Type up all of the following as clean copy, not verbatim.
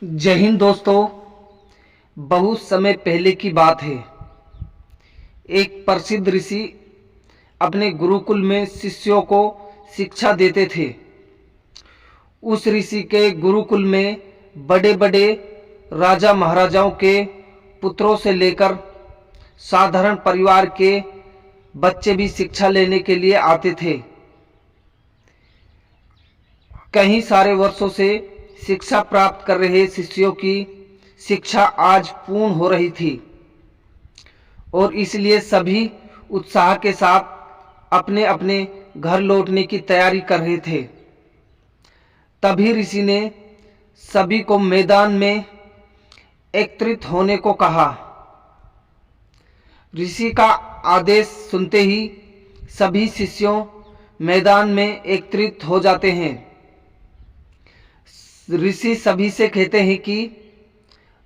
जय हिंद दोस्तों। बहुत समय पहले की बात है। एक प्रसिद्ध ऋषि अपने गुरुकुल में शिष्यों को शिक्षा देते थे। उस ऋषि के गुरुकुल में बड़े बड़े राजा महाराजाओं के पुत्रों से लेकर साधारण परिवार के बच्चे भी शिक्षा लेने के लिए आते थे। कई सारे वर्षों से शिक्षा प्राप्त कर रहे शिष्यों की शिक्षा आज पूर्ण हो रही थी और इसलिए सभी उत्साह के साथ अपने अपने घर लौटने की तैयारी कर रहे थे। तभी ऋषि ने सभी को मैदान में एकत्रित होने को कहा। ऋषि का आदेश सुनते ही सभी शिष्यों मैदान में एकत्रित हो जाते हैं। ऋषि सभी से कहते हैं कि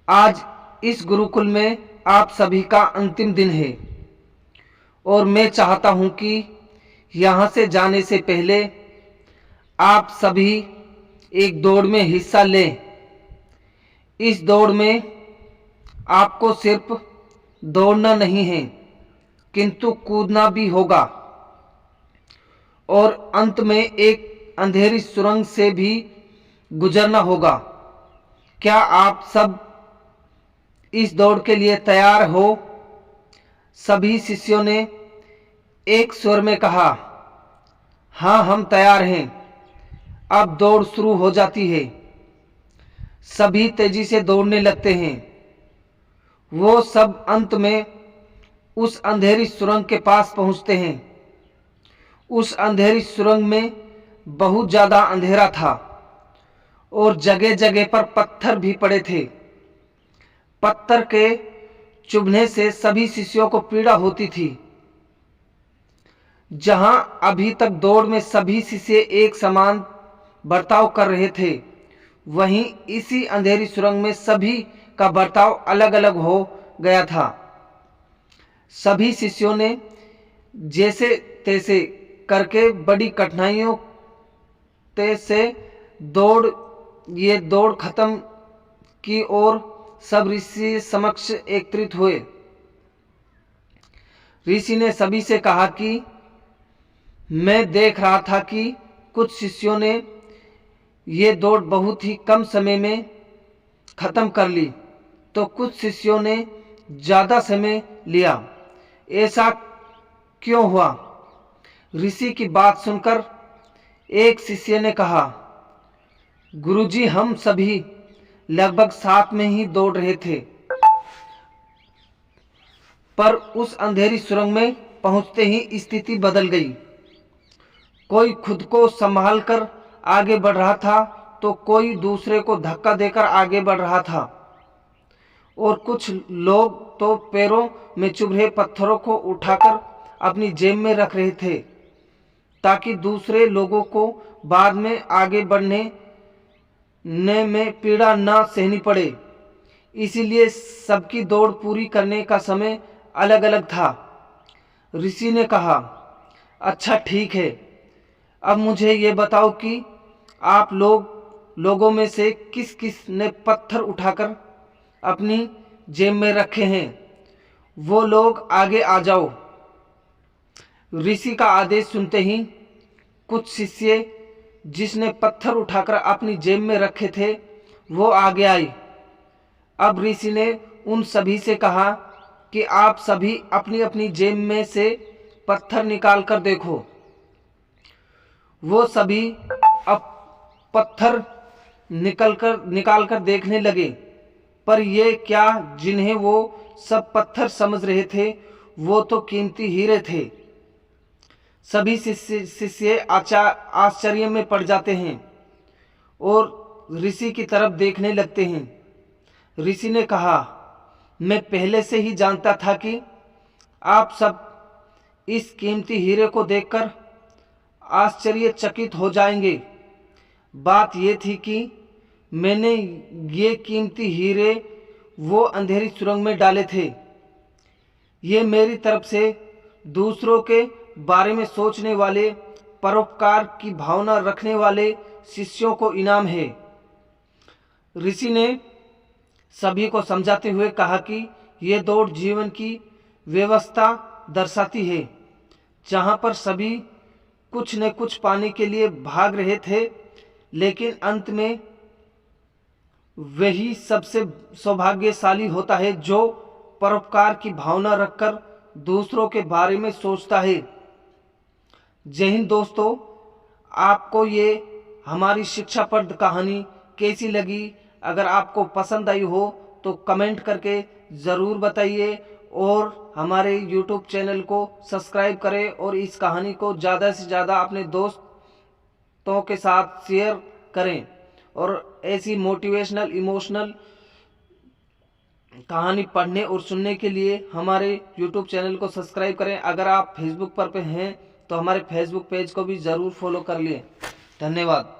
आज इस गुरुकुल में आप सभी का अंतिम दिन है और मैं चाहता हूं कि यहाँ से जाने से पहले आप सभी एक दौड़ में हिस्सा लें। इस दौड़ में आपको सिर्फ दौड़ना नहीं है किंतु कूदना भी होगा और अंत में एक अंधेरी सुरंग से भी गुजरना होगा। क्या आप सब इस दौड़ के लिए तैयार हो? सभी शिष्यों ने एक स्वर में कहा, हाँ हम तैयार हैं। अब दौड़ शुरू हो जाती है। सभी तेजी से दौड़ने लगते हैं। वो सब अंत में उस अंधेरी सुरंग के पास पहुंचते हैं। उस अंधेरी सुरंग में बहुत ज्यादा अंधेरा था और जगह जगह पर पत्थर भी पड़े थे। पत्थर के चुभने से सभी शिष्यों को पीड़ा होती थी। जहां अभी तक दौड़ में सभी शिष्य एक समान बर्ताव कर रहे थे, वहीं इसी अंधेरी सुरंग में सभी का बर्ताव अलग अलग हो गया था। सभी शिष्यों ने जैसे तैसे करके बड़ी कठिनाइयों से दौड़ खत्म की और सब ऋषि समक्ष एकत्रित हुए। ऋषि ने सभी से कहा कि मैं देख रहा था कि कुछ शिष्यों ने ये दौड़ बहुत ही कम समय में खत्म कर ली, तो कुछ शिष्यों ने ज्यादा समय लिया। ऐसा क्यों हुआ? ऋषि की बात सुनकर एक शिष्य ने कहा, गुरुजी हम सभी लगभग साथ में ही दौड़ रहे थे, पर उस अंधेरी सुरंग में पहुंचते ही स्थिति बदल गई। कोई खुद को संभाल कर आगे बढ़ रहा था तो कोई दूसरे को धक्का देकर आगे बढ़ रहा था और कुछ लोग तो पैरों में चुभ रहे पत्थरों को उठाकर अपनी जेब में रख रहे थे ताकि दूसरे लोगों को बाद में आगे बढ़ने में पीड़ा न सहनी पड़े। इसीलिए सबकी दौड़ पूरी करने का समय अलग अलग था। ऋषि ने कहा, अच्छा ठीक है, अब मुझे ये बताओ कि आप लोगों में से किस किस ने पत्थर उठाकर अपनी जेब में रखे हैं, वो लोग आगे आ जाओ। ऋषि का आदेश सुनते ही कुछ शिष्य जिसने पत्थर उठाकर अपनी जेब में रखे थे वो आगे आई। अब ऋषि ने उन सभी से कहा कि आप सभी अपनी अपनी जेब में से पत्थर निकाल कर देखो। वो सभी अब पत्थर निकाल कर देखने लगे, पर ये क्या, जिन्हें वो सब पत्थर समझ रहे थे वो तो कीमती हीरे थे। सभी शिष्य आश्चर्य में पड़ जाते हैं और ऋषि की तरफ देखने लगते हैं। ऋषि ने कहा, मैं पहले से ही जानता था कि आप सब इस कीमती हीरे को देखकर आश्चर्यचकित हो जाएंगे। बात यह थी कि मैंने ये कीमती हीरे वो अंधेरी सुरंग में डाले थे। ये मेरी तरफ से दूसरों के बारे में सोचने वाले, परोपकार की भावना रखने वाले शिष्यों को इनाम है। ऋषि ने सभी को समझाते हुए कहा कि ये दौड़ जीवन की व्यवस्था दर्शाती है, जहाँ पर सभी कुछ न कुछ पाने के लिए भाग रहे थे, लेकिन अंत में वही सबसे सौभाग्यशाली होता है जो परोपकार की भावना रखकर दूसरों के बारे में सोचता है। जय हिंद दोस्तों, आपको ये हमारी शिक्षाप्रद कहानी कैसी लगी? अगर आपको पसंद आई हो तो कमेंट करके ज़रूर बताइए और हमारे YouTube चैनल को सब्सक्राइब करें और इस कहानी को ज़्यादा से ज़्यादा अपने दोस्तों के साथ शेयर करें और ऐसी मोटिवेशनल इमोशनल कहानी पढ़ने और सुनने के लिए हमारे YouTube चैनल को सब्सक्राइब करें। अगर आप फेसबुक पर हैं तो हमारे फेसबुक पेज को भी ज़रूर फॉलो कर लें। धन्यवाद।